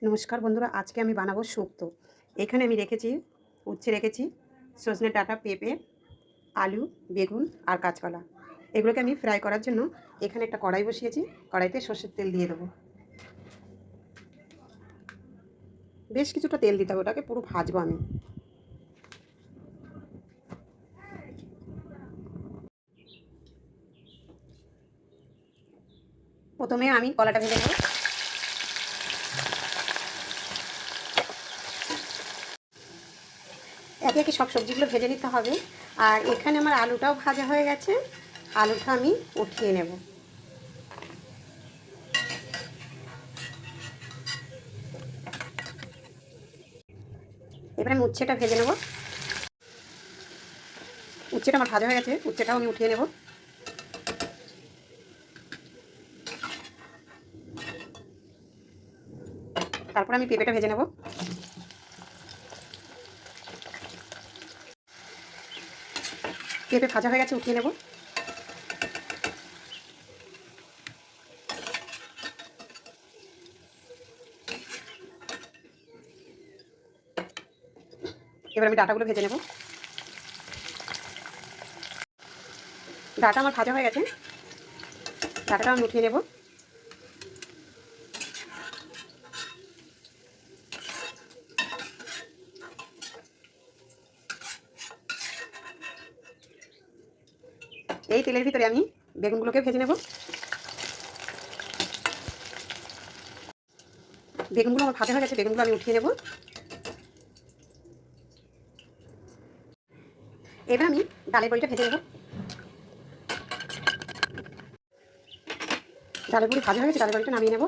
নমস্কার বন্ধুরা, আজকে আমি বানাবো শুক্তো। এখানে আমি উচ্ছে রেখেছি সজনে ডাঁটা, পেঁপে, আলু, বেগুন আর কাঁচকলা। এগুলোকে আমি ফ্রাই করার জন্য এখানে একটা কড়াই বসিয়েছি। কড়াইতে সর্ষের তেল দিয়ে দেবো। বেশ কিছুটা তেল দিতে হবে, ওটাকে পুরো ভাজবো আমি। প্রথমে আমি কলাটা ভেজে নেব। একে একে সব সবজিগুলো ভেজে নিতে হবে। আর এখানে আমার আলুটাও ভাজা হয়ে গেছে। আলুটা আমি উঠিয়ে নেব। এবার আমি উচ্ছেটা ভেজে নেব। উচ্ছেটা আমার ভাজা হয়ে গেছে, উচ্ছেটাও আমি উঠিয়ে নেব। তারপর আমি পেঁপেটা ভেজে নেব। পেঁপে ভাজা হয়ে গেছে, উঠিয়ে নেব। এবার আমি ডাঁটাগুলো ভেজে নেব। ডাঁটা আমার ভাজা হয়ে গেছে, ডাঁটাটা আমি উঠিয়ে নেব। এই তেলের ভিতরে আমি বেগুনগুলোকে ভেজে নেব। বেগুনগুলো আমার ভাজা হয়ে গেছে, বেগুনগুলো আমি উঠিয়ে নেব। এবার আমি ডালের বড়িটা ভেজে নেব। ডালের বড়ি ভাজা হয়ে গেছে, ডালের বড়িটা নামিয়ে নেব।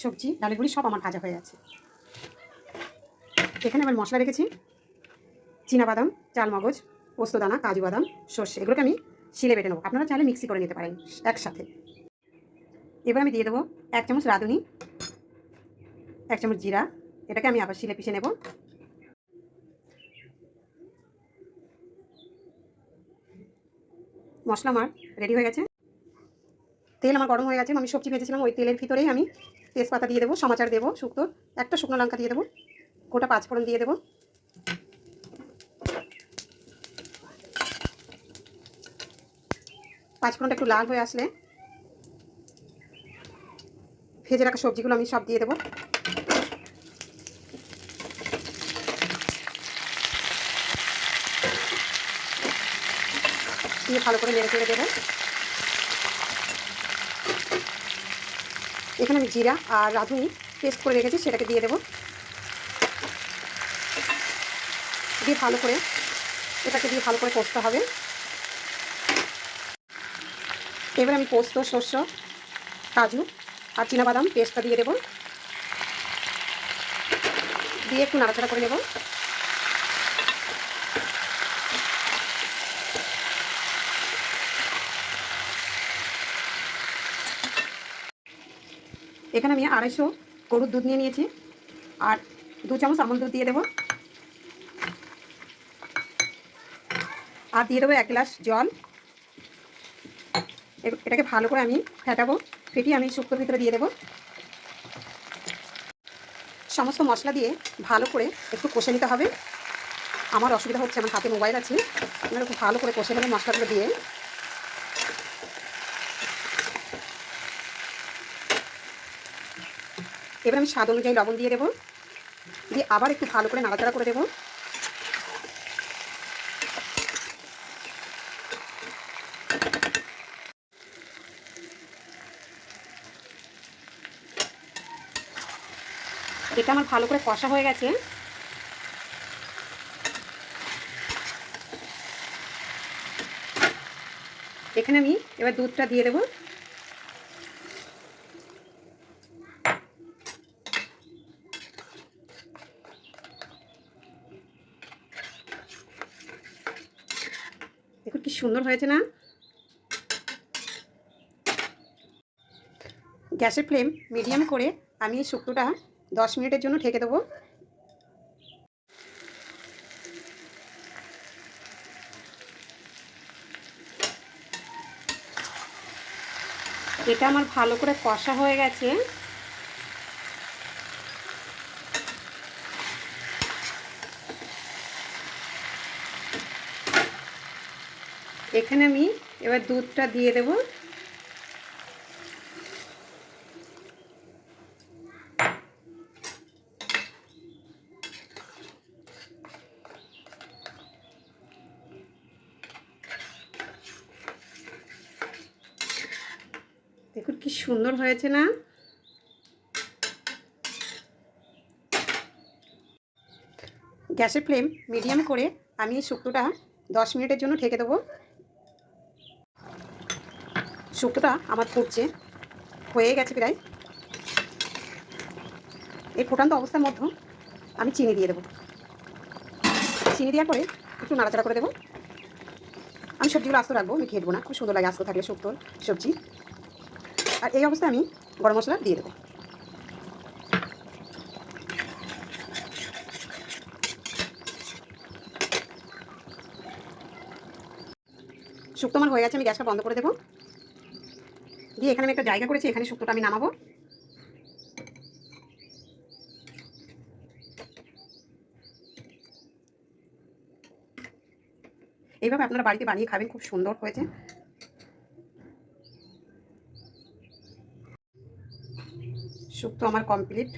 সবজি ডালের বড়ি সব আমার ভাজা হয়ে গেছে। এখানে আমার মশলা রেখেছি চীনাবাদাম, চালমগজ, পোস্তদানা, কাজু বাদাম, সর্ষে। এগুলোকে আমি শিলে বেটে নেবো। আপনারা চাইলে মিক্সি করে নিতে পারেন একসাথে। এবার আমি দিয়ে দেবো 1 চামচ রাঁধুনি, 1 চামচ জিরা। এটাকে আমি আবার শিলে পিষে নেব। মশলা আমার রেডি হয়ে গেছে। তেল আমার গরম হয়ে গেছে। আমি সবজি ভেজেছিলাম, ওই তেলের ভিতরেই আমি তেজপাতা দিয়ে দেবো, সমাচার দেবো শুক্তোর, একটা শুকনো লঙ্কা দিয়ে দেবো, গোটা 5 ফোড়ন দিয়ে দেবো। 5 ফোড়নটা একটু লাল হয়ে আসলে ভেজে রাখা সবজিগুলো আমি সব দিয়ে দেবো। দিয়ে ভালো করে নেড়ে চেড়ে দেবো। এখানে আমি জিরা আর রাঁধুনি পেস্ট করে রেখেছি, সেটাকে দিয়ে দেবো। দিয়ে ভালো করে এটাকে দিয়ে ভালো করে কষতে হবে। এবার আমি পোস্ত, শস্য, কাজু আর চীনাবাদাম পেস্টটা দিয়ে দেবো। দিয়ে একটু নাড়াচাড়া করে নেব। এখানে আমি 250 গরুর দুধ নিয়ে নিয়েছি, আর 2 চামচ আমুল দুধ দিয়ে দেবো। আর দিয়ে দেবো 1 গ্লাস জল। এটাকে ভালো করে আমি ফেটাবো। ফেটিয়ে আমি শুক্তোর ভিতরে দিয়ে দেবো। সমস্ত মশলা দিয়ে ভালো করে একটু কষে নিতে হবে। আমার অসুবিধা হচ্ছে, আমার হাতে মোবাইল আছে, আপনারা খুব ভালো করে কষে নেবেন মশলাগুলো দিয়ে। এবার আমি স্বাদ অনুযায়ী লবণ দিয়ে দেবো। দিয়ে আবার একটু ভালো করে নাড়াচাড়া করে দেবো। এটা আমার ভালো করে কষা হয়ে গেছে। এখানে আমি এবার দুধটা দিয়ে দেবো। দেখুন কি সুন্দর হয়েছে না। গ্যাসের ফ্লেম মিডিয়াম করে আমি এই শুক্তোটা 10 মিনিটের জন্য ঢেকে দেবো। এটা আমার ভালো করে কষা হয়ে গেছে। এখানে আমি এবার দুধটা দিয়ে দেব। দেখুন কি সুন্দর হয়েছে না? গ্যাসের ফ্লেম মিডিয়াম করে আমি এই শুক্তোটা 10 মিনিটের জন্য ঢেকে দেবো। শুক্তোটা আমার ফুটছে, হয়ে গেছে প্রায়। এই ফোটান্ত অবস্থার মধ্যে আমি চিনি দিয়ে দেবো। চিনি দেওয়ার পরে একটু নাড়াচাড়া করে দেবো। আমি সবজিগুলো আস্ত রাখবো, আমি ঘেটবো না, খুব সুন্দর লাগে আস্ত থাকলে শুক্তোর সবজি। আর এই অবস্থায় আমি গরম মশলা দিয়ে দেবো। শুক্তো আমার হয়ে গেছে, আমি গ্যাসটা বন্ধ করে দেবো। দিয়ে এখানে আমি একটা জায়গা করেছি, এখানে শুক্তোটা আমি নামাবো। এইভাবে আপনারা বাড়িতে বানিয়ে খাবেন, খুব সুন্দর হয়েছে। শুক্তো আমার কমপ্লিট।